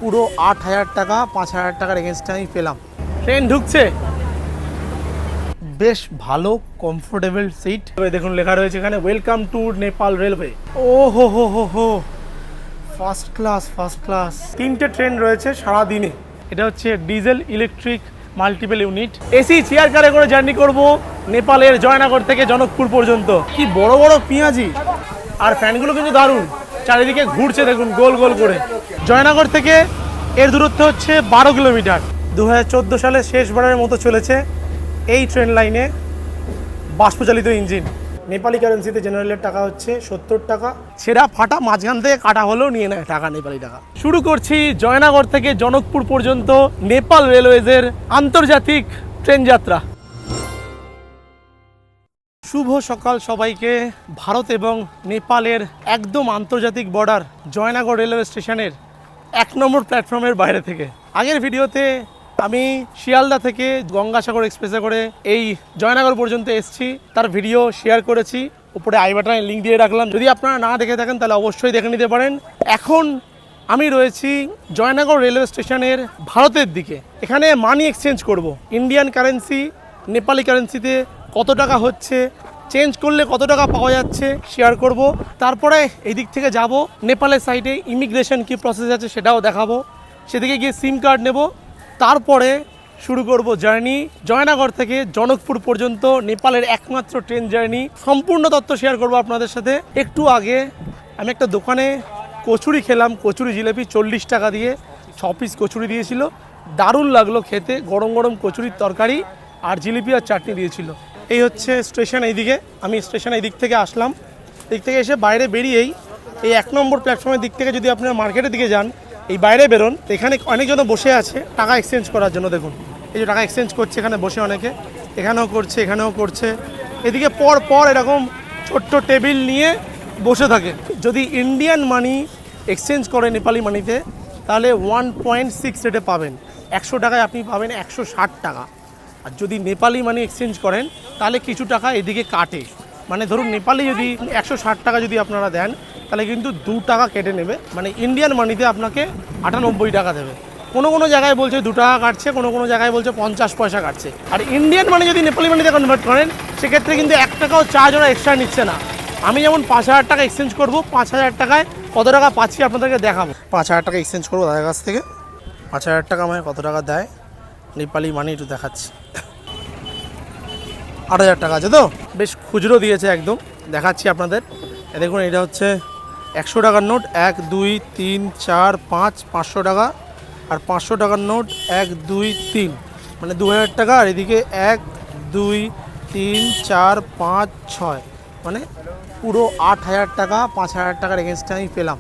পুরো ৮,০০০ টাকা, ৫,০০০ টাকার এগেনস্টে আমি পেলাম। ট্রেন ঢুকছে, বেশ ভালো কমফোর্টেবল সিট। দেখুন লেখা রয়েছে এখানে ওয়েলকাম টু নেপাল রেলওয়ে। ও হো হো হো হো, ফার্স্ট ক্লাস ফার্স্ট ক্লাস। 3টে ট্রেন রয়েছে সারা দিনে। এটা হচ্ছে diesel electric multiple unit. AC chair কারে করে জার্নি করব নেপালের জয়নগর থেকে জনকপুর পর্যন্ত। কি বড় বড় পেঁয়াজি, আর ফ্যানগুলো কিন্তু দারুণ, চারিদিকে ঘুরছে দেখুন গোল গোল করে। জয়নগর থেকে এর দূরত্ব হচ্ছে 12 কিলোমিটার। 2014 সালে শেষবারের মতো চলেছে এই ট্রেন লাইনে বাষ্পচালিত ইঞ্জিন। নেপালি কারেন্সিতে জেনারেলের টাকা হচ্ছে 70 টাকা। ছেঁড়া ফাটা মাঝখান থেকে কাটা হলেও নিয়ে নেয় টাকা, নেপালি টাকা। শুরু করছি জয়নগর থেকে জনকপুর পর্যন্ত নেপাল রেলওয়েজের আন্তর্জাতিক ট্রেন যাত্রা। শুভ সকাল সবাইকে। ভারত এবং নেপালের একদম আন্তর্জাতিক বর্ডার জয়নগর রেলওয়ে স্টেশনের 1 নম্বর প্ল্যাটফর্মের বাইরে থেকে। আগের ভিডিওতে আমি শিয়ালদা থেকে গঙ্গাসাগর এক্সপ্রেসে করে এই জয়নগর পর্যন্ত এসেছি, তার ভিডিও শেয়ার করেছি, উপরে আই বাটনে লিঙ্ক দিয়ে রাখলাম। যদি আপনারা না দেখে থাকেন তাহলে অবশ্যই দেখে নিতে পারেন। এখন আমি রয়েছি জয়নগর রেলওয়ে স্টেশনের ভারতের দিকে। এখানে মানি এক্সচেঞ্জ করব। ইন্ডিয়ান কারেন্সি নেপালি কারেন্সিতে কত টাকা হচ্ছে, চেঞ্জ করলে কত টাকা পাওয়া যাচ্ছে শেয়ার করব। তারপরে এই দিক থেকে যাব নেপালের সাইডে ইমিগ্রেশন কি প্রসেস আছে সেটাও দেখাবো। সেদিকে গিয়ে সিম কার্ড নেব। তারপরে শুরু করব জার্নি জয়নগর থেকে জনকপুর পর্যন্ত, নেপালের একমাত্র ট্রেন জার্নি। সম্পূর্ণ তথ্য শেয়ার করব আপনাদের সাথে। একটু আগে আমি একটা দোকানে কচুরি খেলাম, কচুরি জিলেপি 40 টাকা দিয়ে 6 পিস কচুরি দিয়েছিল, দারুণ লাগলো খেতে। গরম গরম কচুরির তরকারি আর জিলিপি আর চাটনি দিয়েছিল। এই হচ্ছে স্টেশন। এইদিকে আমি স্টেশন এই দিক থেকে আসলাম। দিক থেকে এসে বাইরে বেরিয়েই এই 1 নম্বর প্ল্যাটফর্মের দিক থেকে যদি আপনারা মার্কেটের দিকে যান, এই বাইরে বেরোন, এখানে অনেকজন বসে আছে টাকা এক্সচেঞ্জ করার জন্য। দেখুন এই যে টাকা এক্সচেঞ্জ করছে এখানে বসে অনেকে, এখানেও করছে এখানেও করছে। এদিকে পর পর এরকম ছোট্ট টেবিল নিয়ে বসে থাকে। যদি ইন্ডিয়ান মানি এক্সচেঞ্জ করে নেপালি মানিতে তাহলে 1.6 রেটে পাবেন। 100 টাকায় আপনি পাবেন 160 টাকা। আর যদি নেপালি মানি এক্সচেঞ্জ করেন তাহলে কিছু টাকা এদিকে কাটে। মানে ধরুন নেপালি যদি 160 টাকা যদি আপনারা দেন তাহলে কিন্তু 2 টাকা কেটে নেবে। মানে ইন্ডিয়ান মানিতে আপনাকে 98 টাকা দেবে। কোনো কোনো জায়গায় বলছে 2 টাকা কাটছে, কোনো কোনো জায়গায় বলছে 50 পয়সা কাটছে। আর ইন্ডিয়ান মানি যদি নেপালি মানিতে কনভার্ট করেন সেক্ষেত্রে কিন্তু 1 টাকাও চার্জ ওরা এক্সট্রা নিচ্ছে না। আমি যেমন 5,000 টাকা এক্সচেঞ্জ করবো, 5,000 টাকায় কত টাকা পাচ্ছি আপনাদেরকে দেখাবো। 5,000 টাকা এক্সচেঞ্জ করবো তাদের কাছ থেকে। 5,000 টাকা আমায় কত টাকা দেয় নেপালি মানি একটু দেখাচ্ছি। 8,000 টাকা আছে তো, বেশ খুচরো দিয়েছে একদম, দেখাচ্ছি আপনাদের। দেখুন এটা হচ্ছে 100 টাকার নোট, 1 2 3 4 5, 500 টাকা। আর 500 টাকার নোট 1 2 3, মানে 2,000 টাকা। আর এদিকে 1 2 3 4 5 6, মানে পুরো 8,000 টাকা, 5,000 টাকার এগেনস্টে আমি পেলাম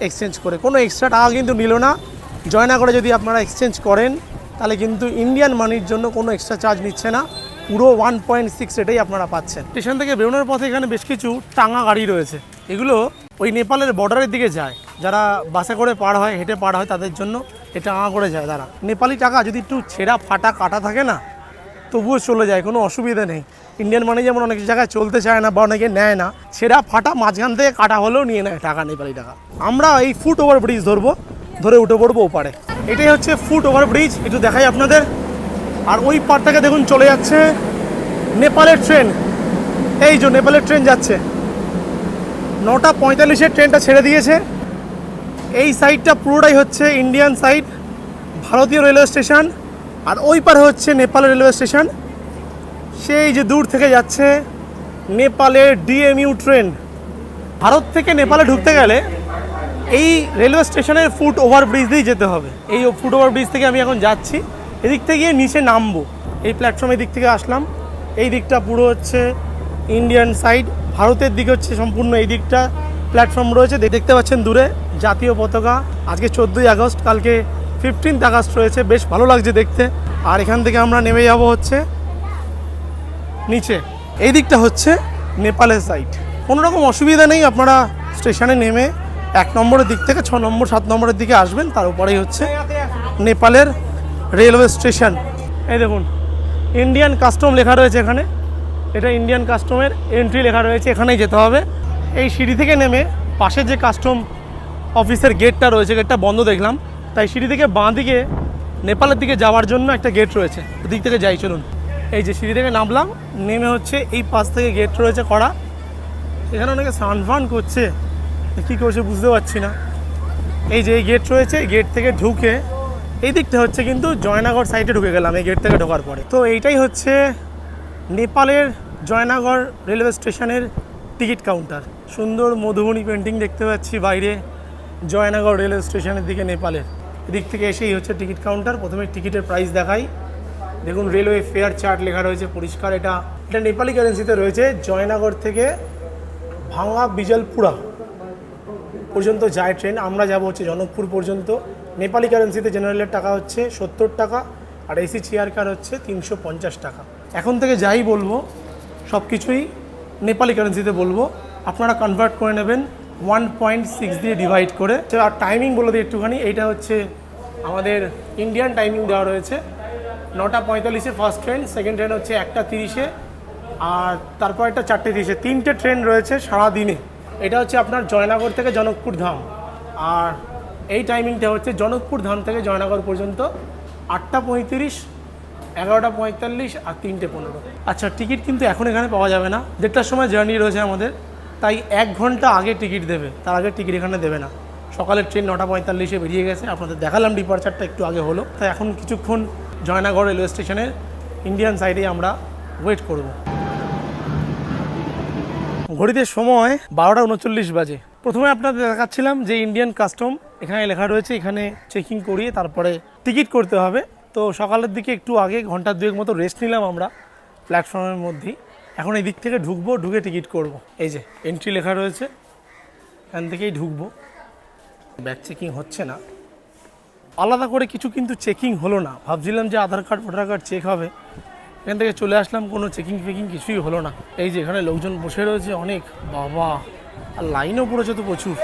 এক্সচেঞ্জ করে। কোনো এক্সট্রা টাকা কিন্তু নিল না। জয়নগরে যদি আপনারা এক্সচেঞ্জ করেন তাহলে কিন্তু ইন্ডিয়ান মানির জন্য কোনো এক্সট্রা চার্জ নিচ্ছে না, পুরো 1.6 রেটেই আপনারা পাচ্ছেন। স্টেশন থেকে বেরোনোর পথে এখানে বেশ কিছু টাঙা গাড়ি রয়েছে। এগুলো ওই নেপালের বর্ডারের দিকে যায়, যারা বাসে করে পার হয়, হেঁটে পার হয়, তাদের জন্য এটা টাঙা করে যায় তারা। নেপালি টাকা যদি একটু ছেঁড়া ফাটা কাটা থাকে না তবুও চলে যায়, কোনো অসুবিধা নেই। ইন্ডিয়ান মানি যেমন অনেক জায়গায় চলতে চায় না বা অনেকে নেয় না, ছেঁড়া ফাটা মাঝখান থেকে কাটা হলেও নিয়ে নেয় টাকা, নেপালি টাকা। আমরা এই ফুট ওভার ব্রিজ ধরবো, ধরে উঠে পড়বো ওপারে। এটাই হচ্ছে ফুট ওভার ব্রিজ, একটু দেখাই আপনাদের। আর ওই পার থেকে দেখুন চলে যাচ্ছে নেপালের ট্রেন। এই যে নেপালের ট্রেন যাচ্ছে, 9টা 45-এর ট্রেনটা ছেড়ে দিয়েছে। এই সাইডটা পুরোটাই হচ্ছে ইন্ডিয়ান সাইড, ভারতীয় রেলওয়ে স্টেশন। আর ওই পারে হচ্ছে নেপালের রেলওয়ে স্টেশন। সেই যে দূর থেকে যাচ্ছে নেপালের ডিএমইউ ট্রেন। ভারত থেকে নেপালে ঢুকতে গেলে এই রেলওয়ে স্টেশনের ফুট ওভার ব্রিজ দিয়েই যেতে হবে। এই ফুট ওভার ব্রিজ থেকে আমি এখন যাচ্ছি, এদিক থেকে গিয়ে নিচে নামবো। এই প্ল্যাটফর্মের দিক থেকে আসলাম, এই দিকটা পুরো হচ্ছে ইন্ডিয়ান সাইড, ভারতের দিকে হচ্ছে সম্পূর্ণ এই দিকটা প্ল্যাটফর্ম রয়েছে। দেখতে পাচ্ছেন দূরে জাতীয় পতাকা। আজকে 14ই আগস্ট, কালকে 15th আগস্ট রয়েছে, বেশ ভালো লাগছে দেখতে। আর এখান থেকে আমরা নেমে যাব হচ্ছে নিচে। এই দিকটা হচ্ছে নেপালের সাইড, কোনো রকম অসুবিধা নেই। আপনারা স্টেশনে নেমে 1 নম্বরের দিক থেকে 6 নম্বর 7 নম্বরের দিকে আসবেন, তার উপরেই হচ্ছে নেপালের রেলওয়ে স্টেশন। এই দেখুন ইন্ডিয়ান কাস্টম লেখা রয়েছে এখানে, এটা ইন্ডিয়ান কাস্টমের এন্ট্রি লেখা রয়েছে, এখানেই যেতে হবে। এই সিঁড়ি থেকে নেমে পাশে যে কাস্টম অফিসের গেটটা রয়েছে, গেটটা বন্ধ দেখলাম, তাই সিঁড়ি থেকে বাঁ দিকে নেপালের দিকে যাওয়ার জন্য একটা গেট রয়েছে, ওদিক থেকে যাই চলুন। এই যে সিঁড়ি থেকে নামলাম, নেমে হচ্ছে এই পাশ থেকে গেট রয়েছে করা। এখানে অনেকে স্নান ফান করছে, কী করছে বুঝতে পারছি না। এই যে এই গেট রয়েছে, এই গেট থেকে ঢুকে এই দিকটা হচ্ছে কিন্তু জয়নগর সাইডে ঢুকে গেলাম এই গেট থেকে ঢোকার পরে। তো এইটাই হচ্ছে নেপালের জয়নগর রেলওয়ে স্টেশনের টিকিট কাউন্টার। সুন্দর মধুবনী পেন্টিং দেখতে পাচ্ছি বাইরে জয়নগর রেলওয়ে স্টেশনের দিকে নেপালের। এদিক থেকে এসেই হচ্ছে টিকিট কাউন্টার। প্রথমে টিকিটের প্রাইস দেখাই। দেখুন রেলওয়ে ফেয়ার চার্ট লেখা রয়েছে পরিষ্কার। এটা নেপালি কারেন্সিতে রয়েছে। জয়নগর থেকে ভাঙা বিজলপুরা পর্যন্ত যায় ট্রেন। আমরা যাব হচ্ছে জনকপুর পর্যন্ত। নেপালি কারেন্সিতে জেনারেলের টাকা হচ্ছে 70 টাকা, আর এসি চেয়ার কার হচ্ছে 350 টাকা। এখন থেকে যাই বলবো সব কিছুই নেপালি কারেন্সিতে বলবো, আপনারা কনভার্ট করে নেবেন 1.6 দিয়ে ডিভাইড করে। আর টাইমিং বলে দিই একটুখানি। এইটা হচ্ছে আমাদের ইন্ডিয়ান টাইমিং দেওয়া রয়েছে। 9:45-এ ফার্স্ট ট্রেন, সেকেন্ড ট্রেন হচ্ছে 1:30-এ, আর তারপর একটা 4:30-এ। 3টে ট্রেন রয়েছে সারাদিনে। এটা হচ্ছে আপনার জয়নগর থেকে জনকপুর ধাম, আর এই টাইমিংটা হচ্ছে জনকপুর ধাম থেকে জয়নগর পর্যন্ত 8:35, 11:45 আর 3:15। আচ্ছা, টিকিট কিন্তু এখন এখানে পাওয়া যাবে না। 1:30টার সময় জার্নি রয়েছে আমাদের, তাই 1 ঘন্টা আগে টিকিট দেবে, তার আগে টিকিট এখানে দেবে না। সকালের ট্রেন 9:45-এ বেরিয়ে গেছে, আপনাদের দেখালাম ডিপারচারটা একটু আগে হলো। তাই এখন কিছুক্ষণ জয়নগর রেলওয়ে স্টেশনের ইন্ডিয়ান সাইডে আমরা ওয়েট করব। ঘড়িতে সময় 12:39 বাজে। প্রথমে আপনাদের দেখাচ্ছিলাম যে ইন্ডিয়ান কাস্টম এখানে লেখা রয়েছে, এখানে চেকিং করিয়ে তারপরে টিকিট করতে হবে। তো সকালের দিকে একটু আগে ঘন্টা 2 মতো রেস্ট নিলাম আমরা প্ল্যাটফর্মের মধ্যেই। এখন এই দিক থেকে ঢুকবো, ঢুকে টিকিট করব। এই যে এন্ট্রি লেখা রয়েছে, এখান থেকেই ঢুকবো। ব্যাগ চেকিং হচ্ছে না, আলাদা করে কিছু কিন্তু চেকিং হলো না। ভাবছিলাম যে আধার কার্ড ভোটার কার্ড চেক হবে, এখান থেকে চলে আসলাম, কোনো চেকিং ফেকিং কিছুই হলো না। এই যে এখানে লোকজন বসে রয়েছে অনেক, বাবা, আর লাইনও পড়েছে তো প্রচুর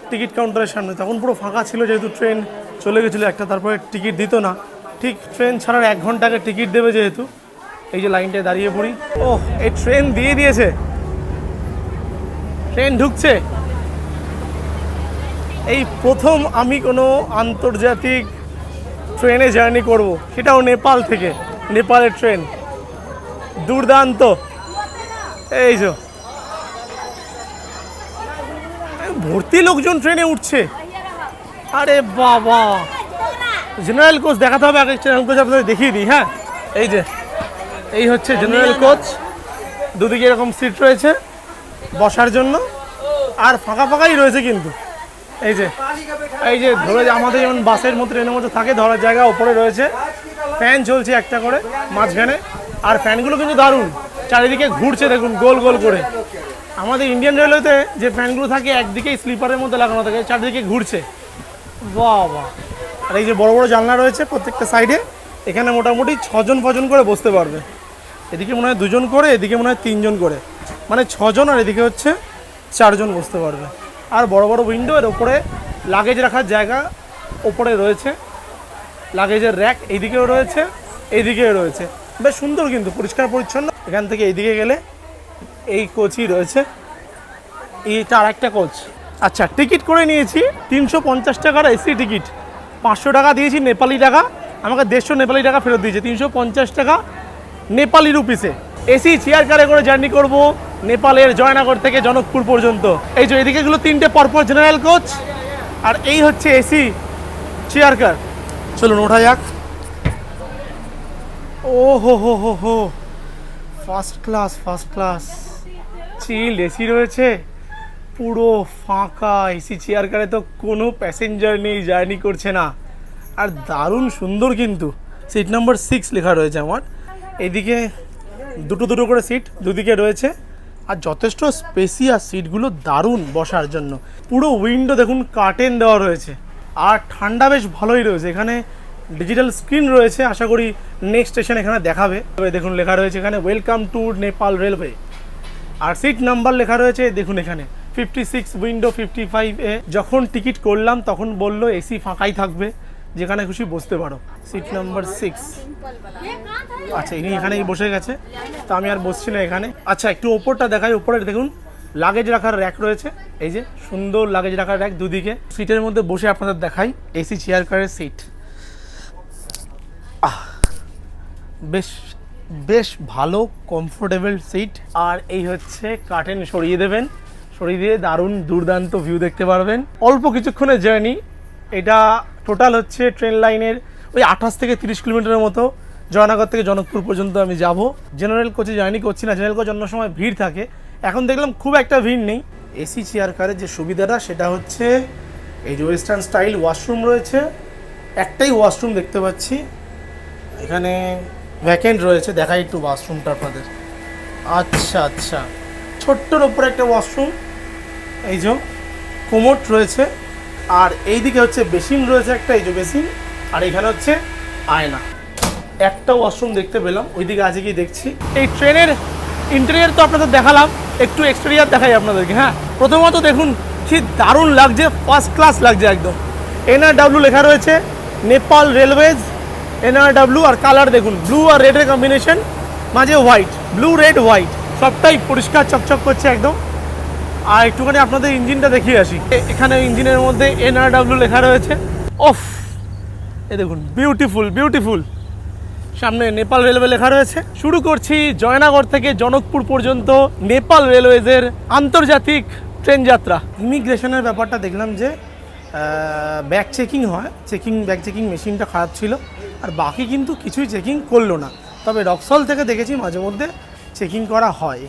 টিকিট কাউন্টারের সামনে। তখন পুরো ফাঁকা ছিল যেহেতু ট্রেন চলে গেছিলো একটা, তারপরে টিকিট দিত না। ঠিক ট্রেন ছাড়ার 1 ঘন্টা আগে টিকিট দেবে যেহেতু, এই যে লাইনটায় দাঁড়িয়ে পড়ি। ও, এই ট্রেন দিয়ে দিয়েছে, ট্রেন ঢুকছে। এই প্রথম আমি কোনো আন্তর্জাতিক ট্রেনে জার্নি করব, সেটাও নেপাল থেকে। নেপালের ট্রেন দুর্দান্ত। এই যে ভর্তি লোকজন ট্রেনে উঠছে। আরে বাবা, জেনারেল কোচ দেখাতে হবে আগে, জেনারেল কোচ আপনাদের দেখিয়ে দিই। হ্যাঁ, এই যে এই হচ্ছে জেনারেল কোচ। দুদিকে এরকম সিট রয়েছে বসার জন্য, আর ফাঁকা ফাঁকাই রয়েছে কিন্তু। এই যে ধরে আমাদের যেমন বাসের মতো ট্রেনের মধ্যে থাকে ধরার জায়গা, ওপরে রয়েছে ফ্যান চলছে একটা করে মাঝখানে। আর ফ্যানগুলো কিন্তু দারুণ, চারিদিকে ঘুরছে দেখুন গোল গোল করে। আমাদের ইন্ডিয়ান রেলওয়েতে যে ফ্যানগুলো থাকে একদিকেই স্লিপারের মধ্যে লাগানো থাকে, চারিদিকে ঘুরছে। বাহ! আর এই যে বড় বড় জানলা রয়েছে প্রত্যেকটা সাইডে, এখানে মোটামুটি 6 জন করে বসতে পারবে। এদিকে মনে হয় 2 জন করে, এদিকে মনে হয় 3 জন করে, মানে 6 জন, আর এদিকে হচ্ছে 4 জন বসতে পারবে। আর বড় বড় উইন্ডো, এর ওপরে লাগেজ রাখার জায়গা ওপরে রয়েছে, লাগেজের র্যাক এইদিকেও রয়েছে, এইদিকেও রয়েছে। বেশ সুন্দর কিন্তু, পরিষ্কার পরিচ্ছন্ন। এখান থেকে এইদিকে গেলে এই কোচই রয়েছে, এইটা আর একটা কোচ। আচ্ছা, টিকিট করে নিয়েছি 350 টাকার এসি টিকিট। 500 টাকা দিয়েছি নেপালি টাকা, আমাকে 150 নেপালি টাকা ফেরত দিয়েছে। 350 টাকা নেপালি রুপিসে এসি চেয়ার কারে করে জার্নি করব নেপালের জয়নগর থেকে জনকপুর পর্যন্ত। এই যে এদিকেগুলো 3টে পরপর জেনারেল কোচ, আর এই হচ্ছে এসি চেয়ার কার। চলুন ওঠা যাক। ও হো, ফার্স্ট ক্লাস চিল এসি রয়েছে, পুরো ফাঁকা। এসি চেয়ার কারে তো কোনো প্যাসেঞ্জার নেই, জার্নি করছে না। আর দারুণ সুন্দর কিন্তু। সিট নাম্বার 6 লেখা রয়েছে আমার। এদিকে দুটো করে সিট দুদিকে রয়েছে, আর যথেষ্ট স্পেসিয়াস সিটগুলো, দারুণ বসার জন্য। পুরো উইন্ডো দেখুন কার্টেন দেওয়া রয়েছে, আর ঠান্ডা বেশ ভালোই রয়েছে। এখানে ডিজিটাল স্ক্রিন রয়েছে, আশা করি নেক্সট স্টেশন এখানে দেখাবে। দেখুন লেখা রয়েছে এখানে ওয়েলকাম টু নেপাল রেলওয়ে, আর সিট নাম্বার লেখা রয়েছে দেখুন এখানে 56, উইন্ডো 55A। যখন টিকিট করলাম তখন বললো এসি ফাঁকাই থাকবে, যেখানে খুশি বসতে পারো। Seat number 6। আচ্ছা, ইনি এখানেই বসে গেছে, তো আমি আর বসছি না এখানে। আচ্ছা, একটু ওপরটা দেখাই। ওপরে দেখুন লাগেজ রাখার র্যাক রয়েছে, এই যে সুন্দর লাগেজ রাখার র্যাক দুদিকে। সিটের মধ্যে বসে আপনাদের দেখাই, এসি চেয়ার কারের সিট, বেশ বেশ ভালো কমফোর্টেবল সিট। আর এই হচ্ছে কার্টেন সরিয়ে দেবেন, সরিয়ে দিয়ে দারুণ দুর্দান্ত ভিউ দেখতে পারবেন। অল্প কিছুক্ষণের জার্নি এটা। টোটাল হচ্ছে ট্রেন লাইনের ওই 28 থেকে 30 কিলোমিটারের মতো জয়নগর থেকে জনকপুর পর্যন্ত আমি যাব। জেনারেল কোচে জার্নি করছি না, জেনারেল কোচ অন্য সময় ভিড় থাকে, এখন দেখলাম খুব একটা ভিড় নেই। এসি চেয়ার কারের যে সুবিধাটা সেটা হচ্ছে এই যে ওয়েস্টার্ন স্টাইল ওয়াশরুম রয়েছে, একটাই ওয়াশরুম দেখতে পাচ্ছি এখানে, ভ্যাকেন্ট রয়েছে। দেখাই একটু ওয়াশরুমটা আপনাদের। আচ্ছা আচ্ছা, ছোট্টর ওপরে একটা ওয়াশরুম, এই যে কোমোড রয়েছে, আর এইদিকে হচ্ছে বেসিন রয়েছে একটা, এই যে বেসিন, আর এখানে হচ্ছে আয়না। একটা ওয়াশরুম দেখতে পেলাম, ওইদিকে আছে কি দেখছি। এই ট্রেনের ইন্টেরিয়ার তো আপনাদের দেখালাম, একটু এক্সটেরিয়ার দেখাই আপনাদেরকে। হ্যাঁ, প্রথমত দেখুন কি দারুণ লাগছে, ফার্স্ট ক্লাস লাগছে একদম। NRW লেখা রয়েছে, নেপাল রেলওয়েজ NRW। আর কালার দেখুন, ব্লু আর রেডের কম্বিনেশন, মাঝে হোয়াইট, ব্লু রেড হোয়াইট, সবটাই পরিষ্কার চকচক করছে একদম। আর একটুখানি আপনাদের ইঞ্জিনটা দেখিয়ে আসি। এখানে ইঞ্জিনের মধ্যে NRW লেখা রয়েছে। ওফ, এই দেখুন, বিউটিফুল বিউটিফুল। সামনে নেপাল রেলওয়ে লেখা রয়েছে। শুরু করছি জয়নগর থেকে জনকপুর পর্যন্ত নেপাল রেলওয়েজের আন্তর্জাতিক ট্রেন যাত্রা। ইমিগ্রেশনের ব্যাপারটা দেখলাম যে ব্যাগ চেকিং হয়, ব্যাগ চেকিং মেশিনটা খারাপ ছিল, আর বাকি কিন্তু কিছুই চেকিং করলো না। তবে রক্সল থেকে দেখেছি মাঝে মধ্যে চেকিং করা হয়,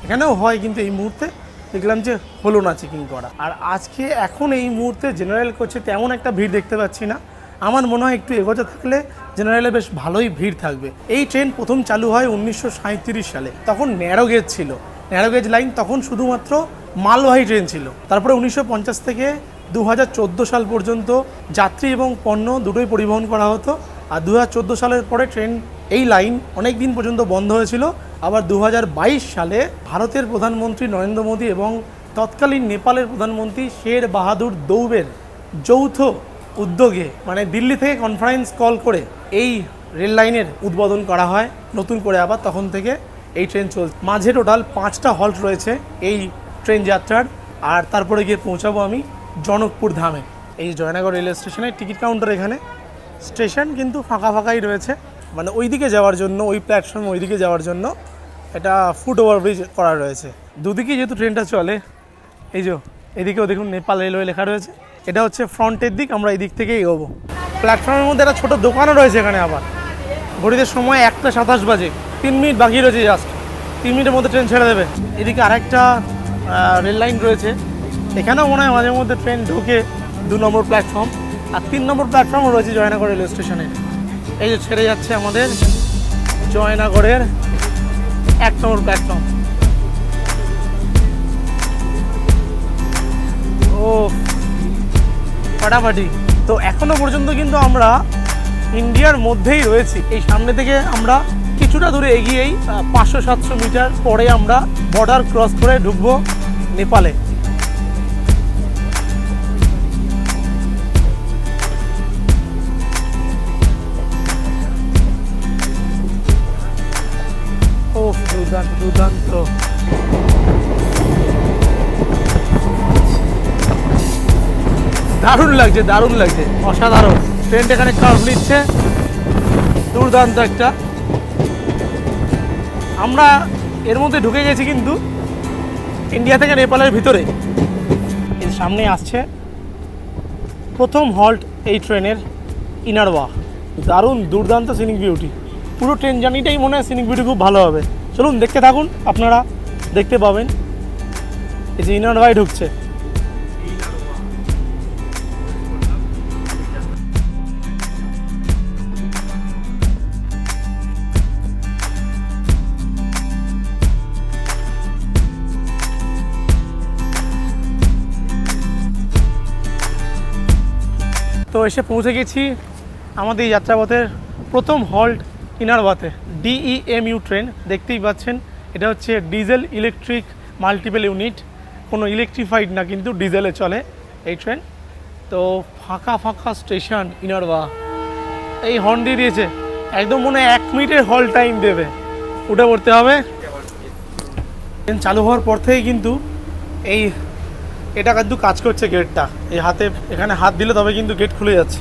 এখানেও হয়, কিন্তু এই মুহূর্তে দেখলাম যে হলো না চেকিং করা। আর আজকে এখন এই মুহূর্তে জেনারেল কোচে তেমন একটা ভিড় দেখতে পাচ্ছি না। আমার মনে হয় একটু এগোতে থাকলে জেনারেলে বেশ ভালোই ভিড় থাকবে। এই ট্রেন প্রথম চালু হয় 1937 সালে, তখন ন্যারো গেজ ছিল, ন্যারো গেজ লাইন, তখন শুধুমাত্র মালবাহী ট্রেন ছিল। তারপরে 1950 থেকে 2014 সাল পর্যন্ত যাত্রী এবং পণ্য দুটোই পরিবহন করা হতো। আর 2014 সালের পরে ট্রেন এই লাইন অনেক দিন পর্যন্ত বন্ধ হয়েছিল। আবার 2022 সালে ভারতের প্রধানমন্ত্রী নরেন্দ্র মোদী এবং তৎকালীন নেপালের প্রধানমন্ত্রী শের বাহাদুর দৌবের যৌথ উদ্যোগে, মানে দিল্লি থেকে কনফারেন্স কল করে এই রেল লাইনের উদ্বোধন করা হয় নতুন করে। আবার তখন থেকে এই ট্রেন চলছে। মাঝে টোটাল 5টা হল্ট রয়েছে এই ট্রেন যাত্রার। আর তারপরে গিয়ে পৌঁছাবো আমি জনকপুর ধামে। এই জয়নগর রেলওয়ে স্টেশনে টিকিট কাউন্টার, এখানে স্টেশন কিন্তু ফাঁকাই রয়েছে, মানে ওইদিকে যাওয়ার জন্য, ওই প্ল্যাটফর্মে ওইদিকে যাওয়ার জন্য এটা ফুট ওভারব্রিজ করা রয়েছে। দুদিকেই যেহেতু ট্রেনটা চলে, এই যে এদিকেও দেখুন নেপাল রেলওয়ে লেখা রয়েছে। এটা হচ্ছে ফ্রন্টের দিক, আমরা এই দিক থেকে এগোবো। প্ল্যাটফর্মের মধ্যে একটা ছোটো দোকানও রয়েছে এখানে। আবার ঘড়িতে সময় 1:27 বাজে, 3 মিনিট বাকি রয়েছে, জাস্ট 3 মিনিটের মধ্যে ট্রেন ছেড়ে দেবে। এদিকে আরেকটা রেল লাইন রয়েছে, এখানেও মনে হয় মাঝে মধ্যে ট্রেন ঢোকে। 2 নম্বর প্ল্যাটফর্ম আর 3 নম্বর প্ল্যাটফর্মও রয়েছে জয়নগর রেলওয়ে স্টেশনে। এই যে ছেড়ে যাচ্ছে আমাদের জয়নগরের 1 নম্বর প্ল্যাটফর্ম। ও ফাটাফাটি। তো এখনো পর্যন্ত কিন্তু আমরা ইন্ডিয়ার মধ্যেই রয়েছি। এই সামনে থেকে আমরা কিছুটা দূরে এগিয়েই 500-700 মিটার পরে আমরা বর্ডার ক্রস করে ঢুকবো নেপালে। ও দুর্দান্ত। দারুণ লাগছে, অসাধারণ। ট্রেনটা এখানে কার্ভ নিচ্ছে, দুর্দান্ত একটা। আমরা এর মধ্যে ঢুকে গেছি কিন্তু ইন্ডিয়া থেকে নেপালের ভিতরে। এর সামনে আসছে প্রথম হল্ট এই ট্রেনের, ইনারওয়া। দারুণ দুর্দান্ত সিনিক বিউটি। পুরো ট্রেন জার্নিটাই মনে হয় সিনিক বিউটি খুব ভালো হবে। চলুন দেখতে থাকুন, আপনারা দেখতে পাবেন। এই যে ইনারওয়ায় ঢুকছে। তো এসে পৌঁছে গেছি আমাদের এই যাত্রাপথের প্রথম হল্ট ইনারওয়াতে। DEMU ট্রেন দেখতেই পাচ্ছেন, এটা হচ্ছে ডিজেল ইলেকট্রিক মাল্টিপল ইউনিট, কোনো ইলেকট্রিফাইড না, কিন্তু ডিজেলে চলে এই ট্রেন। তো ফাঁকা স্টেশন ইনারওয়া। এই হর্ন দিয়ে দিয়েছে, একদম মনে হয় 1 মিনিটের হল্ট টাইম দেবে, উঠে পড়তে হবে। ট্রেন চালু হওয়ার পর থেকে কিন্তু এই এটা কিন্তু কাজ করছে গেটটা, এই হাতে এখানে হাত দিলে তবে কিন্তু গেট খুলে যাচ্ছে।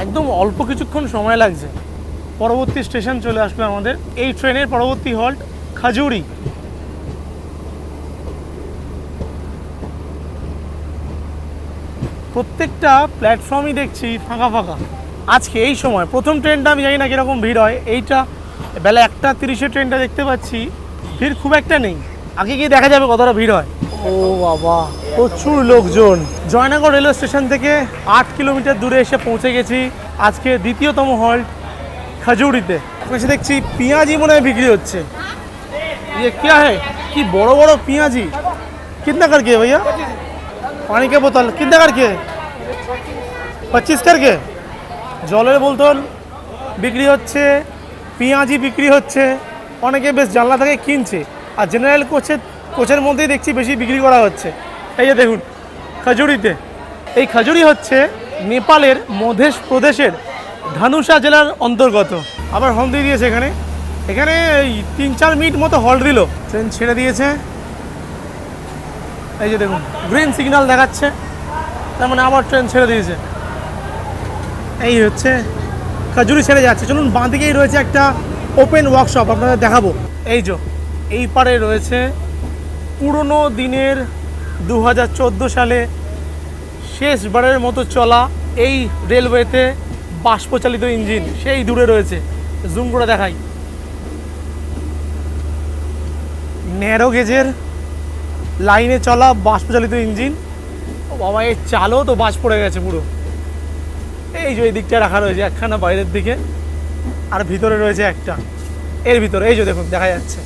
একদম অল্প কিছুক্ষণ সময় লাগছে, পরবর্তী স্টেশন চলে আসলো আমাদের। এই ট্রেনের পরবর্তী হল্ট খাজুরি। প্রত্যেকটা প্ল্যাটফর্মই দেখছি ফাঁকা ফাঁকা আজকে এই সময়। প্রথম ট্রেনটা আমি জানি না কীরকম ভিড় হয়, এইটা বেলা 1:30 ট্রেনটা দেখতে পাচ্ছি, ভিড় খুব একটা নেই। আগে গিয়ে দেখা যাবে কতটা ভিড় হয়। ও বাবা, প্রচুর লোকজন। জয়নগর রেলওয়ে স্টেশন থেকে 8 কিলোমিটার দূরে এসে পৌঁছে গেছি আজকে দ্বিতীয়তম হল্ট খাজুরিতে। এসে দেখছি পেঁয়াজি মনে হয় বিক্রি হচ্ছে। ये क्या है? কি বড় বড় পেঁয়াজি। कितना करके भैया? पानी के बोतल कितना करके? 25 करके। জলের বোতল বিক্রি হচ্ছে, পেঁয়াজি বিক্রি হচ্ছে, অনেকে বেশ জানলা থেকে কিনছে। আর জেনারেল কোচের মধ্যেই দেখছি বেশি বিক্রি করা হচ্ছে। এই যে দেখুন খাজুরিতে। এই খাজুরি হচ্ছে নেপালের মধ্য প্রদেশের ধানুষা জেলার অন্তর্গত। আবার হর্ন দিয়ে দিয়েছে এখানে, এখানে 3-4 মিনিট মতো হল্ট দিল, ট্রেন ছেড়ে দিয়েছে। এই যে দেখুন গ্রিন সিগন্যাল দেখাচ্ছে, তার মানে আবার ট্রেন ছেড়ে দিয়েছে। এই হচ্ছে খাজুরি ছেড়ে যাচ্ছে। চলুন বাঁ দিকেই রয়েছে একটা ওপেন ওয়ার্কশপ, আপনাদের দেখাবো। এই যে এই পারে রয়েছে পুরনো দিনের 2014 সালে শেষবারের মতো চলা এই রেলওয়েতে বাষ্পচালিত ইঞ্জিন, সেই দূরে রয়েছে। জুম করে দেখাই, ন্যারো গেজের লাইনে চলা বাষ্পচালিত ইঞ্জিন। ও বাবা, এর চালও তো বাজ পড়ে গেছে পুরো। এই যে এই দিকটা রাখা রয়েছে একখানা বাইরের দিকে, আর ভিতরে রয়েছে একটা, এর ভিতরে এই যে দেখুন দেখা যাচ্ছে,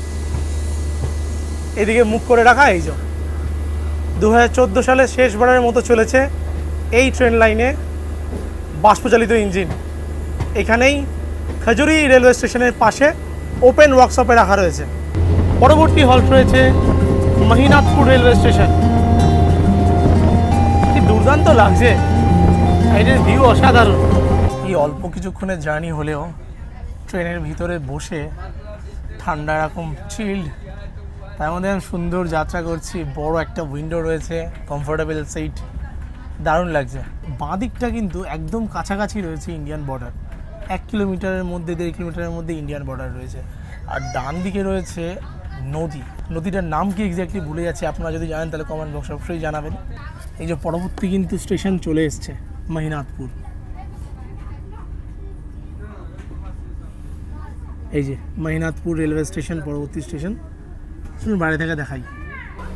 এদিকে মুখ করে রাখা। এই যে 2014 সালে শেষবারের মতো চলেছে এই ট্রেন লাইনে বাষ্পচালিত ইঞ্জিন। এখানেই খাজুরি রেলওয়ে স্টেশনের পাশে ওপেন ওয়ার্কশপে রাখা রয়েছে। পরবর্তী হল্ট রয়েছে মহিনাথপুর রেলওয়ে স্টেশন। কি দুর্দান্ত লাগছে, সাইডের ভিউ অসাধারণ। এই অল্প কিছুক্ষণের জার্নি হলেও ট্রেনের ভিতরে বসে ঠান্ডা এরকম চিল্ড, তার মধ্যে সুন্দর যাত্রা করছি। বড় একটা উইন্ডো রয়েছে, কমফোর্টেবল সিট, দারুণ লাগছে। বাঁ দিকটা কিন্তু একদম কাছাকাছি রয়েছে ইন্ডিয়ান বর্ডার, 1 কিলোমিটারের মধ্যে 1.5 কিলোমিটারের মধ্যে ইন্ডিয়ান বর্ডার রয়েছে। আর ডান দিকে রয়েছে নদী, নদীটার নাম কি এক্স্যাক্টলি ভুলে যাচ্ছে, আপনারা যদি জানেন তাহলে কমেন্ট বক্সে অবশ্যই জানাবেন। এই যে পরবর্তী কিন্তু স্টেশন চলে এসছে মহিনাথপুর। এই যে মহিনাথপুর রেলওয়ে স্টেশন পরবর্তী স্টেশন। শুনুন বাইরে থেকে দেখাই।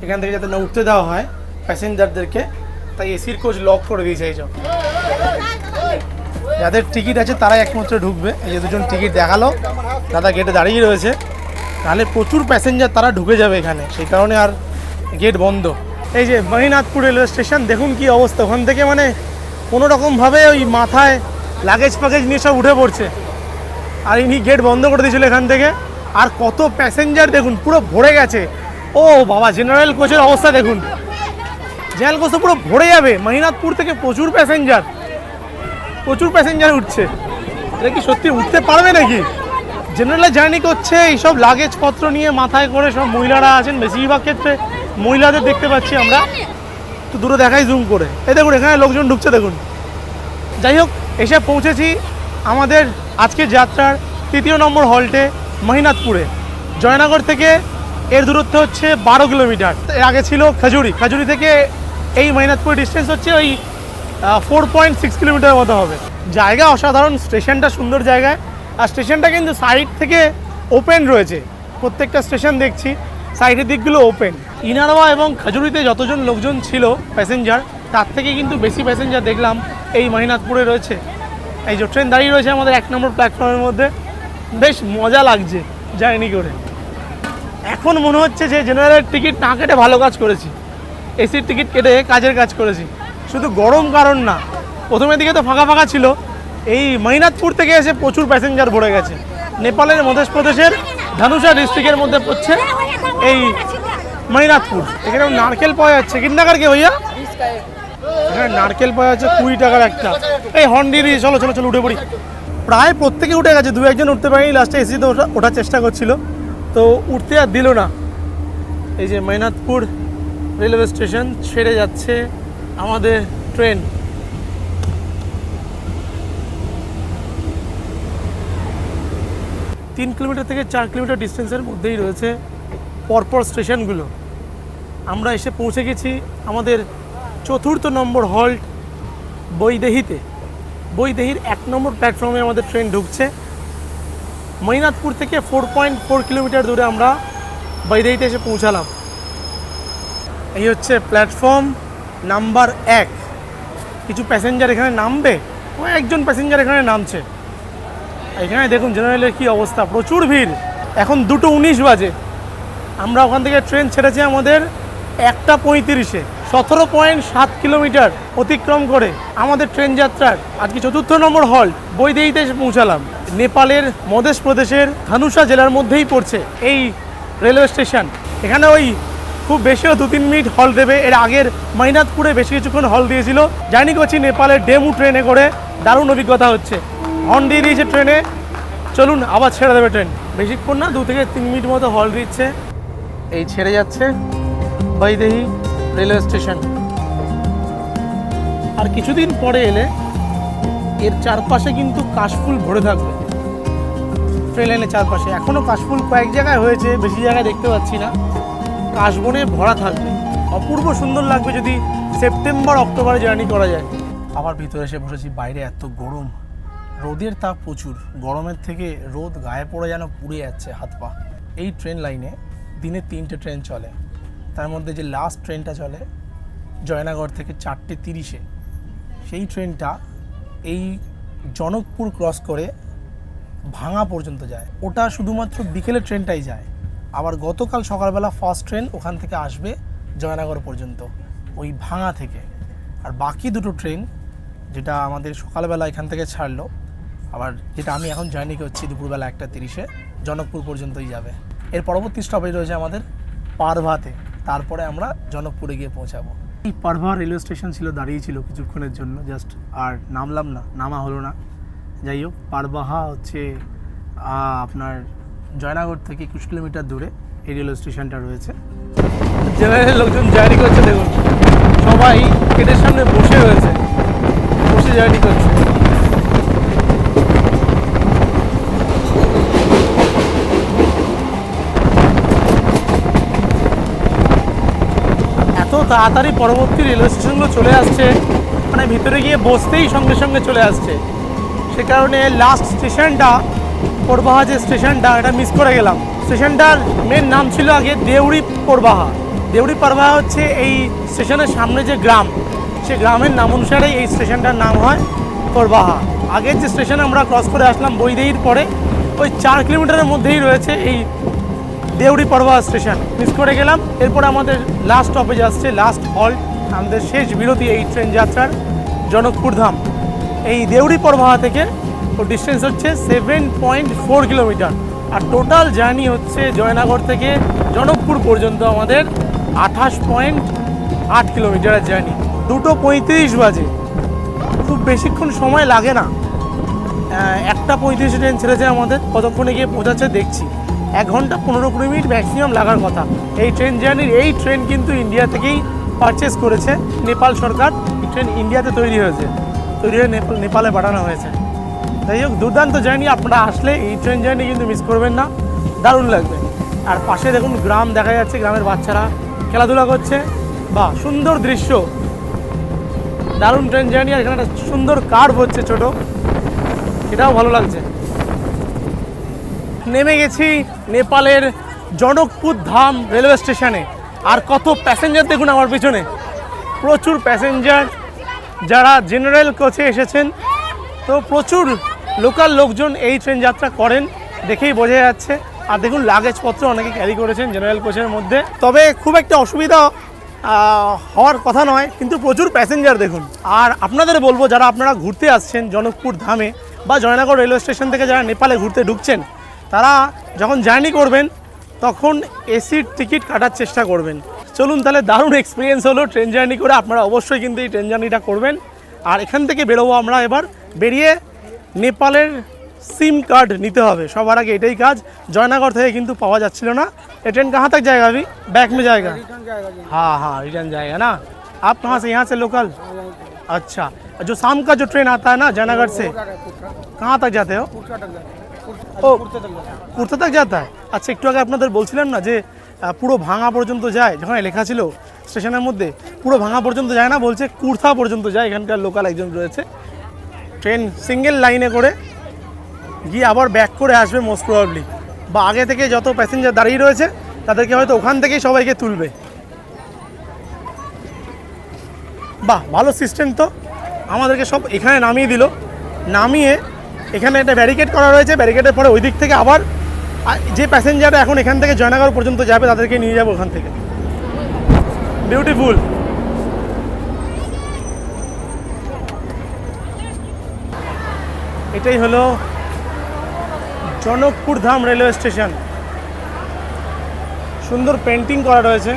এখান থেকে যাতে না উঠতে দেওয়া হয় প্যাসেঞ্জারদেরকে, তাই এসির কোচ লক করে দিয়েছে। এই সব যাদের টিকিট আছে তারাই একমাত্র ঢুকবে। এই যে দুজন টিকিট দেখালো, দাদা গেটে দাঁড়িয়ে রয়েছে, তাহলে প্রচুর প্যাসেঞ্জার তারা ঢুকে যাবে এখানে, সেই কারণে আর গেট বন্ধ। এই যে মহিনাথপুর রেলওয়ে স্টেশন, দেখুন কি অবস্থা। ওখান থেকে মানে কোনো রকমভাবে ওই মাথায় লাগেজ ফাগেজ নিয়ে সব উঠে পড়ছে, আর ইনি গেট বন্ধ করে দিয়েছিল এখান থেকে। আর কত প্যাসেঞ্জার দেখুন, পুরো ভরে গেছে। ও বাবা, জেনারেল কোচের অবস্থা দেখুন, জেনারেল কোচ তো পুরো ভরে যাবে। মহিনাথপুর থেকে প্রচুর প্যাসেঞ্জার উঠছে। এটা কি সত্যি উঠতে পারবে নাকি? জেনারেলে জার্নি করছে এইসব লাগেজপত্র নিয়ে মাথায় করে, সব মহিলারা আছেন, বেশিরভাগ ক্ষেত্রে মহিলাদের দেখতে পাচ্ছি আমরা। তো দূরে দেখাই জুম করে, এই দেখুন এখানে লোকজন ঢুকছে দেখুন। যাই হোক, এসে পৌঁছেছি আমাদের আজকের যাত্রার 3য় নম্বর হল্টে মহিনাথপুরে। জয়নগর থেকে এর দূরত্ব হচ্ছে 12 কিলোমিটার। এর আগে ছিল খাজুরি থেকে এই মহিনাথপুর ডিস্টেন্স হচ্ছে ওই 4.6 কিলোমিটার মতো হবে। জায়গা অসাধারণ, স্টেশনটা সুন্দর জায়গায়। আর স্টেশনটা কিন্তু সাইড থেকে ওপেন রয়েছে, প্রত্যেকটা স্টেশন দেখছি সাইডের দিকগুলো ওপেন। ইনারওয়া এবং খাজুরিতে যতজন লোকজন ছিল প্যাসেঞ্জার, তার থেকে কিন্তু বেশি প্যাসেঞ্জার দেখলাম এই মহিনাথপুরে রয়েছে। এই যে ট্রেন দাঁড়িয়ে রয়েছে আমাদের 1 নম্বর প্ল্যাটফর্মের মধ্যে, বেশ মজা লাগছে জার্নি করে। এখন মনে হচ্ছে যে জেনারেলের টিকিট না কেটে ভালো কাজ করেছি, এসির টিকিট কেটে কাজের কাজ করেছি। শুধু গরম কারণ না, প্রথমের দিকে তো ফাঁকা ফাঁকা ছিল, এই মহিনাথপুর থেকে এসে প্রচুর প্যাসেঞ্জার ভরে গেছে। নেপালের মধ্যপ্রদেশের ধানুষা ডিস্ট্রিক্টের মধ্যে পড়ছে এই মহিনাথপুর। এখানে নারকেল পাওয়া যাচ্ছে, কিतना करके भैया? এখানে নারকেল পাওয়া যাচ্ছে 20 টাকার একটা। এই হর্ন দিয়ে চলো চলো চলো উঠে পড়ি। প্রায় প্রত্যেকে উঠে গেছে, দু একজন উঠতে পারেনি, লাস্টে এসিতে ওঠার চেষ্টা করছিল, তো উঠতে আর দিল না। এই যে মেহনাদপুর রেলওয়ে স্টেশন, ছেড়ে যাচ্ছে আমাদের ট্রেন। তিন কিলোমিটার থেকে 4 কিলোমিটার ডিস্টেন্সের মধ্যেই রয়েছে পরপর স্টেশনগুলো। আমরা এসে পৌঁছে গেছি আমাদের 4র্থ নম্বর হল্ট বৈদেহীতে। বৈদেহীর 1 নম্বর প্ল্যাটফর্মে আমাদের ট্রেন ঢুকছে। মেহনাদপুর থেকে 4.4 কিলোমিটার দূরে আমরা বৈদেহীতে এসে পৌঁছালাম। এই হচ্ছে প্ল্যাটফর্ম নাম্বার 1। কিছু প্যাসেঞ্জার এখানে নামবে, কয়েকজন প্যাসেঞ্জার এখানে নামছে। এখানে দেখুন জেনারেলের কি অবস্থা, প্রচুর ভিড়। এখন 2:19 বাজে। আমরা ওখান থেকে ট্রেন ছেড়েছি আমাদের 1:35-এ। 17.7 কিলোমিটার অতিক্রম করে আমাদের ট্রেন যাত্রার আজকে 4র্থ নম্বর হল্ট বৈদেহীতে এসে পৌঁছালাম। নেপালের মধ্য প্রদেশের ধনুষা জেলার মধ্যেই পড়ছে এই রেলওয়ে স্টেশন। এখানে ওই খুব বেশিও 2-3 মিনিট হল দেবে। এর আগের মেহনাদপুরে বেশি কিছুক্ষণ হল দিয়েছিল। জার্নি করছি নেপালের ডেমু ট্রেনে করে, দারুণ অভিজ্ঞতা হচ্ছে। হর্ন দিয়ে দিয়েছে ট্রেনে, চলুন আবার ছেড়ে দেবে ট্রেন। বেশিক্ষণ না, 2 থেকে 3 মিনিট মতো হল দিচ্ছে। এই ছেড়ে যাচ্ছে বৈদেহী রেলওয়ে স্টেশন। আর কিছুদিন পরে এলে এর চারপাশে কিন্তু কাশফুল ভরে থাকবে। ট্রেন লাইনের চারপাশে এখনও কাশফুল কয়েক জায়গায় হয়েছে, বেশি জায়গায় দেখতে পাচ্ছি না। কাশবনে ভরা থাকবে, অপূর্ব সুন্দর লাগবে যদি সেপ্টেম্বর অক্টোবরে জার্নি করা যায়। আবার ভিতরে এসে বসেছি, বাইরে এত গরম, রোদের তাপ প্রচুর। গরমের থেকে রোদ গায়ে পড়ে যেন পুড়ে যাচ্ছে হাত পা। এই ট্রেন লাইনে দিনে 3টে ট্রেন চলে, তার মধ্যে যে লাস্ট ট্রেনটা চলে জয়নগর থেকে 4:30-এ, সেই ট্রেনটা এই জনকপুর ক্রস করে ভাঙা পর্যন্ত যায়। ওটা শুধুমাত্র বিকেলের ট্রেনটাই যায়। আবার গতকাল সকালবেলা ফার্স্ট ট্রেন ওখান থেকে আসবে জয়নগর পর্যন্ত, ওই ভাঙা থেকে। আর বাকি দুটো ট্রেন, যেটা আমাদের সকালবেলা এখান থেকে ছাড়লো, আবার যেটা আমি এখন জার্নি করছি দুপুরবেলা 1:30-এ, জনকপুর পর্যন্তই যাবে। এর পরবর্তী স্টপেজ রয়েছে আমাদের পারভাতে, তারপরে আমরা জনকপুরে গিয়ে পৌঁছাবো। এই পারভা রেলওয়ে স্টেশন ছিল, দাঁড়িয়েছিল কিছুক্ষণের জন্য জাস্ট, আর নামলাম না, নামা হলো না। যাই হোক, পারবাহা হচ্ছে আপনার জয়নগর থেকে 21 কিলোমিটার দূরে এই রেলওয়ে স্টেশনটা রয়েছে। জেনারেল লোকজন জার্নি করছে, দেখুন সবাই গেটের সামনে বসে রয়েছে, বসে জার্নি করছে। এত তাড়াতাড়ি পরবর্তী রেলওয়ে স্টেশনগুলো চলে আসছে, মানে ভিতরে গিয়ে বসতেই সঙ্গে সঙ্গে চলে আসছে। সে কারণে লাস্ট স্টেশনটা পরবাহা, যে স্টেশনটা, এটা মিস করে গেলাম। স্টেশনটার মেন নাম ছিল আগে দেউড়ি পরবাহা। দেউড়ি পরবাহা হচ্ছে এই স্টেশনের সামনে যে গ্রাম, সে গ্রামের নাম অনুসারেই এই স্টেশনটার নাম হয় পরবাহা। আগের যে স্টেশন আমরা ক্রস করে আসলাম বৈদেহীর পরে, ওই 4 কিলোমিটারের মধ্যেই রয়েছে এই দেউড়ি পরবাহা স্টেশন। মিস করে গেলাম। এরপরে আমাদের লাস্ট স্টপেজ আসছে, লাস্ট হল্ট, আমাদের শেষ বিরতি এই ট্রেন যাত্রার, জনকপুর ধাম। এই দেউড়ি পরবাহা থেকে ওর ডিস্টেন্স হচ্ছে 7.4 কিলোমিটার। আর টোটাল জার্নি হচ্ছে জয়নগর থেকে জনকপুর পর্যন্ত আমাদের 28.8 কিলোমিটারের জার্নি। 2:35 বাজে, খুব বেশিক্ষণ সময় লাগে না। 1:35 ট্রেন ছেড়েছে আমাদের, কতক্ষণে গিয়ে পৌঁছাচ্ছে দেখছি। 1 ঘন্টা 15-20 মিনিট ম্যাক্সিমাম লাগার কথা এই ট্রেন জার্নির। এই ট্রেন কিন্তু ইন্ডিয়া থেকেই পারচেস করেছে নেপাল সরকার। এই ট্রেন ইন্ডিয়াতে তৈরি হয়েছে, তৈরি হয়ে নেপালে পাঠানো হয়েছে। যাই হোক, দুর্দান্ত জার্নি। আপনারা আসলে এই ট্রেন জার্নি কিন্তু মিস করবেন না, দারুণ লাগবে। আর পাশে দেখুন গ্রাম দেখা যাচ্ছে, গ্রামের বাচ্চারা খেলাধুলা করছে, বা সুন্দর দৃশ্য, দারুণ ট্রেন জার্নি। আর এখানে একটা সুন্দর কার্ভ হচ্ছে ছোট, এটাও ভালো লাগছে। নেমে গেছি নেপালের জনকপুর ধাম রেলওয়ে স্টেশনে। আর কত প্যাসেঞ্জার দেখুন আমার পিছনে, প্রচুর প্যাসেঞ্জার। যারা জেনারেল কোচে এসেছেন, তো প্রচুর লোকাল লোকজন এই ট্রেন যাত্রা করেন, দেখেই বোঝা যাচ্ছে। আর দেখুন লাগেজপত্র অনেকে ক্যারি করেছেন জেনারেল কোচের মধ্যে। তবে খুব একটা অসুবিধা হওয়ার কথা নয়, কিন্তু প্রচুর প্যাসেঞ্জার দেখুন। আর আপনাদের বলবো, যারা আপনারা ঘুরতে আসছেন জনকপুর ধামে বা জয়নগর রেলওয়ে স্টেশন থেকে যারা নেপালে ঘুরতে ঢুকছেন, তারা যখন জার্নি করবেন তখন এসির টিকিট কাটার চেষ্টা করবেন। চলুন তাহলে, দারুণ এক্সপিরিয়েন্স হলো ট্রেন জার্নি করে। আপনারা অবশ্যই কিন্তু এই ট্রেন জার্নিটা করবেন। আর এখান থেকে বেরোবো আমরা এবার, বেরিয়ে নেপালের सिम कार्ड নিতে হবে সবার আগে এটাই কাজ। জয়নগর থেকে কিন্তু পাওয়া যাচ্ছিল না। ये ट्रेन कहाँ तक जाएगा अभी? बैक में जाएगा? हाँ हाँ रिटर्न जाएगा ना। आप कहाँ से? यहाँ से लोकल? अच्छा, जो शाम का जो ट्रेन आता है ना जयनगर से, कहाँ तक जाते हो? ও কুর্তা तक जाता है। আচ্ছা, একটু আগে আপনাদের বলছিলাম না যে পুরো ভাঙা পর্যন্ত যায়, যখন লেখা ছিল স্টেশনের মধ্যে পুরো ভাঙা পর্যন্ত যায় না, বলছে কুর্তা পর্যন্ত যায়। এখানকার লোকাল একজন রয়েছে, ট্রেন সিঙ্গেল লাইনে করে গিয়ে আবার ব্যাক করে আসবে মোস্ট প্রবাবলি, বা আগে থেকে যত প্যাসেঞ্জার দাঁড়িয়ে রয়েছে তাদেরকে হয়তো ওখান থেকেই সবাইকে তুলবে। বাহ, ভালো সিস্টেম তো। আমাদেরকে সব এখানে নামিয়ে দিল, নামিয়ে এখানে একটা ব্যারিকেড করা রয়েছে, ব্যারিকেডের পরে ওই দিক থেকে আবার যে প্যাসেঞ্জাররা এখন এখান থেকে জয়নগর পর্যন্ত যাবে তাদেরকে নিয়ে যাবো ওখান থেকে। বিউটিফুল। এটাই হলো জনকপুর ধাম রেলওয়ে স্টেশন। সুন্দর পেন্টিং করা রয়েছে,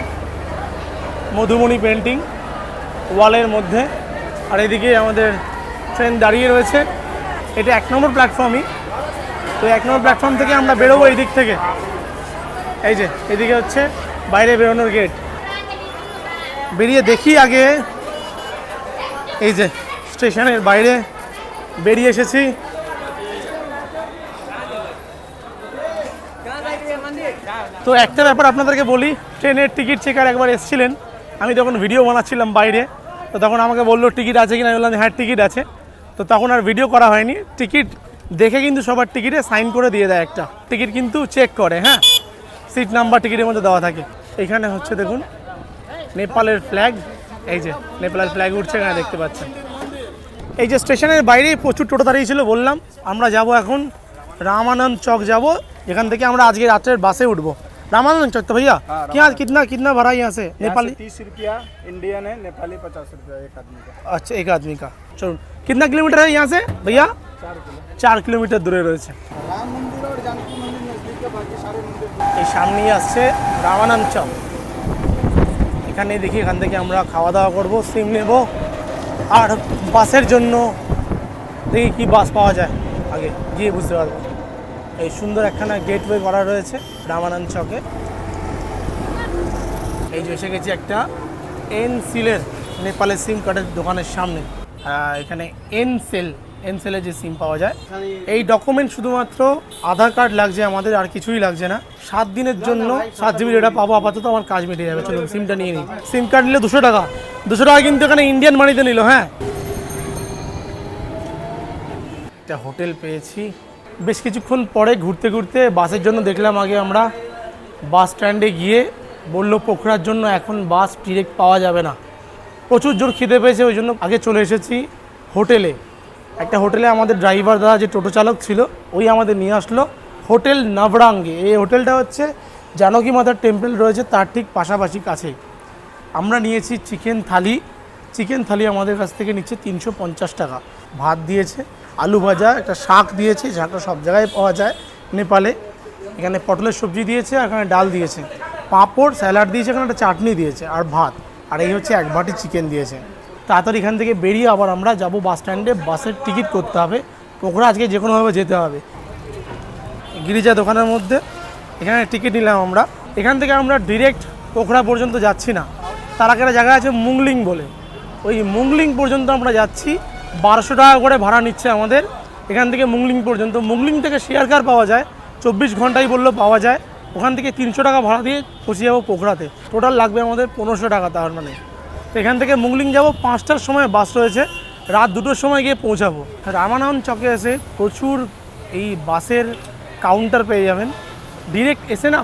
মধুমণি পেন্টিং ওয়ালের মধ্যে। আর এদিকে আমাদের ট্রেন দাঁড়িয়ে রয়েছে। এটা 1 নম্বর প্ল্যাটফর্মই। তো 1 নম্বর প্ল্যাটফর্ম থেকে আমরা বেরোবো এই দিক থেকে। এই যে এদিকে হচ্ছে বাইরে বেরোনোর গেট। বেরিয়ে দেখি আগে, এই যে স্টেশনের বাইরে বেরিয়ে এসেছি। তো একটা ব্যাপার আপনাদেরকে বলি, ট্রেনের টিকিট চেকার একবার এসেছিলেন, আমি তখন ভিডিও বানাচ্ছিলাম বাইরে। তো তখন আমাকে বললো টিকিট আছে কিনা, আমি বললাম হ্যাঁ টিকিট আছে। তো তখন আর ভিডিও করা হয়নি। টিকিট দেখে কিন্তু সবার টিকিটে সাইন করে দিয়ে দেয় একটা। টিকিট কিন্তু চেক করে, হ্যাঁ, সিট নাম্বার টিকিটের মধ্যে দেওয়া থাকে। এখানে হচ্ছে দেখুন নেপালের ফ্ল্যাগ, এই যে নেপালের ফ্ল্যাগ উঠছে এখানে দেখতে পাচ্ছেন। এই যে স্টেশনের বাইরেই প্রচুর টোটো দাঁড়িয়ে ছিল। বললাম আমরা যাব এখন रामानंद चौक যাব, এখান থেকে আমরা আজকে রাতের বাসে উঠবো। रामानंद चौक तो भैया क्या कितना भाड़ा यहाँ से? नेपाली 30 रुपया इंडियन है, नेपाली 50 रुपया एक आदमी का। अच्छा, एक आदमी का। चलो, कितना किलोमीटर है यहाँ से भैया? 4 किलोमीटर দূরে রয়েছে। राम मंदिर और जानकी मंदिर नजदीक है, बाकी सारे मंदिर এই সামনেই আসছে রামানন্দ চক। এখানে দেখি এখান থেকে আমরা খাওয়া দাওয়া করবো, সিম নেব, আর বাসের জন্য দেখি কি বাস পাওয়া যায়, আগে গিয়ে বুঝতে পারবো। এই সুন্দর একখানা গেটওয়ে করা রয়েছে রামানন্দ চকে। এই যে এসে গেছি একটা এনসেলের, নেপালের সিম কার্ডের দোকানের সামনে। এখানে এনসেলে যে সিম পাওয়া যায়। এই ডকুমেন্ট শুধুমাত্র আধার কার্ড লাগছে আমাদের, আর কিছুই লাগছে না। 7 দিনের জন্য 7 জিবি ডেটা পাবো আপাতত, আমার কাজ মিটে যাবে। চলুন সিমটা নিয়ে নিই। সিম কার্ড নিলে 200 টাকা, 200 টাকা কিন্তু এখানে ইন্ডিয়ান মানিতে নিল। হ্যাঁ, একটা হোটেল পেয়েছি। বেশ কিছুক্ষণ পরে ঘুরতে ঘুরতে বাসের জন্য দেখলাম, আগে আমরা বাস স্ট্যান্ডে গিয়ে বললো পোখরার জন্য এখন বাস ডিরেক্ট পাওয়া যাবে না। প্রচুর জোর খিদে পেয়েছে, ওই জন্য আগে চলে এসেছি হোটেলে। একটা হোটেলে আমাদের ড্রাইভার দাদা যে টোটো চালক ছিল, ওই আমাদের নিয়ে আসলো হোটেল নবরাঙ্গে। এই হোটেলটা হচ্ছে জানকী মাতার টেম্পল রয়েছে তার ঠিক পাশাপাশি কাছেই। আমরা নিয়েছি চিকেন থালি আমাদের কাছ থেকে নিচ্ছে 350 টাকা। ভাত দিয়েছে, আলু ভাজা, একটা শাক দিয়েছে, শাকটা সব জায়গায় পাওয়া যায় নেপালে। এখানে পটলের সবজি দিয়েছে, আর এখানে ডাল দিয়েছে, পাঁপড়, স্যালাড দিয়েছে, এখানে একটা চাটনি দিয়েছে, আর ভাত, আর এই হচ্ছে 1 বাটি চিকেন দিয়েছে। তাড়াতাড়ি এখান থেকে বেরিয়ে আবার আমরা যাব বাস স্ট্যান্ডে, বাসের টিকিট করতে হবে। পোখরা আজকে যে কোনোভাবে যেতে হবে। গিরিজা দোকানের মধ্যে এখানে টিকিট নিলাম আমরা। এখান থেকে আমরা ডিরেক্ট পোখরা পর্যন্ত যাচ্ছি না, তার আগে একটা জায়গা আছে মুংলিং বলে, ওই মুংলিং পর্যন্ত আমরা যাচ্ছি। 1200 টাকা করে ভাড়া নিচ্ছে আমাদের এখান থেকে মুংলিং পর্যন্ত। মুংলিং থেকে শেয়ার কার পাওয়া যায়, 24 ঘন্টাই বললেও পাওয়া যায়। ওখান থেকে 300 টাকা ভাড়া দিয়ে পৌঁছে যাবো পোখরাতে। টোটাল লাগবে আমাদের 1500 টাকা। তার মানে তো এখান থেকে মুংলিং যাব, 5টার সময় বাস রয়েছে, রাত 2টোর সময় গিয়ে পৌঁছাবো। রামানন্দ চকে এসে প্রচুর এই বাসের কাউন্টার পেয়ে যাবেন। ডিরেক্ট এসে না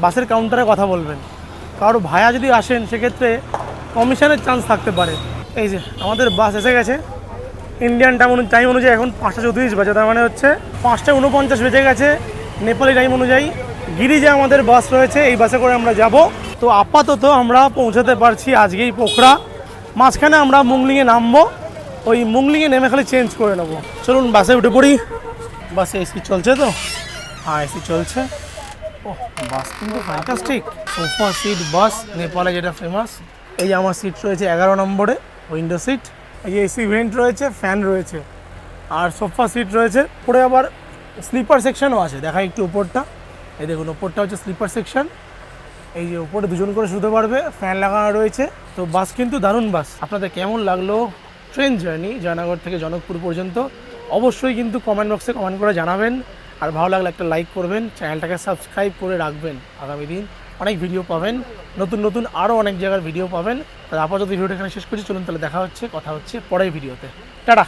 বাসের কাউন্টারে কথা বলবেন। কারো ভায়া যদি আসেন সেক্ষেত্রে কমিশনের চান্স থাকতে পারে। এই যে আমাদের বাস এসে গেছে। ইন্ডিয়ান টাইম অনুযায়ী এখন 5:34 বাজে, তার মানে হচ্ছে 5:49 বেজে গেছে নেপালি টাইম অনুযায়ী। গিরিজা আমাদের বাস রয়েছে, এই বাসে করে আমরা যাব। তো আপাতত আমরা পৌঁছাতে পারছি আজকেই পোখরা। মাঝখানে আমরা মুংলিংয়ে নামবো, ওই মুংলিংয়ে নেমে খালি চেঞ্জ করে নেবো। চলুন বাসে উঠে পড়ি। বাসে এসি চলছে তো? হ্যাঁ, এসি চলছে। ও, বাস কিন্তু ফ্যান্টাস্টিক। সোফা সিট বাস নেপালে যেটা ফেমাস। এই আমার সিট রয়েছে 11 নম্বরে, উইন্ডো সিট। এই যে এসি ভেন্ট রয়েছে, ফ্যান রয়েছে, আর সোফা সিট রয়েছে। পরে আবার স্লিপার সেকশনও আছে, দেখা একটু উপরটা। এই দেখুন উপরটা হচ্ছে স্লিপার সেকশন। এই যে উপরে দুজন করে শুতে পারবে, ফ্যান লাগানো রয়েছে। তো বাস কিন্তু দারুণ বাস। আপনাদের কেমন লাগলো ট্রেন জার্নি জয়নগর থেকে জনকপুর পর্যন্ত অবশ্যই কিন্তু কমেন্ট বক্সে কমেন্ট করে জানাবেন। আর ভালো লাগলে একটা লাইক করবেন, চ্যানেলটাকে সাবস্ক্রাইব করে রাখবেন। আগামী দিন অনেক ভিডিও পাবেন, নতুন নতুন আরও অনেক জায়গার ভিডিও পাবেন। তাহলে আপাতত ভিডিওটা এখানে শেষ করছি। চলুন তাহলে দেখা হচ্ছে, কথা হচ্ছে পরের ভিডিওতে। টাটা।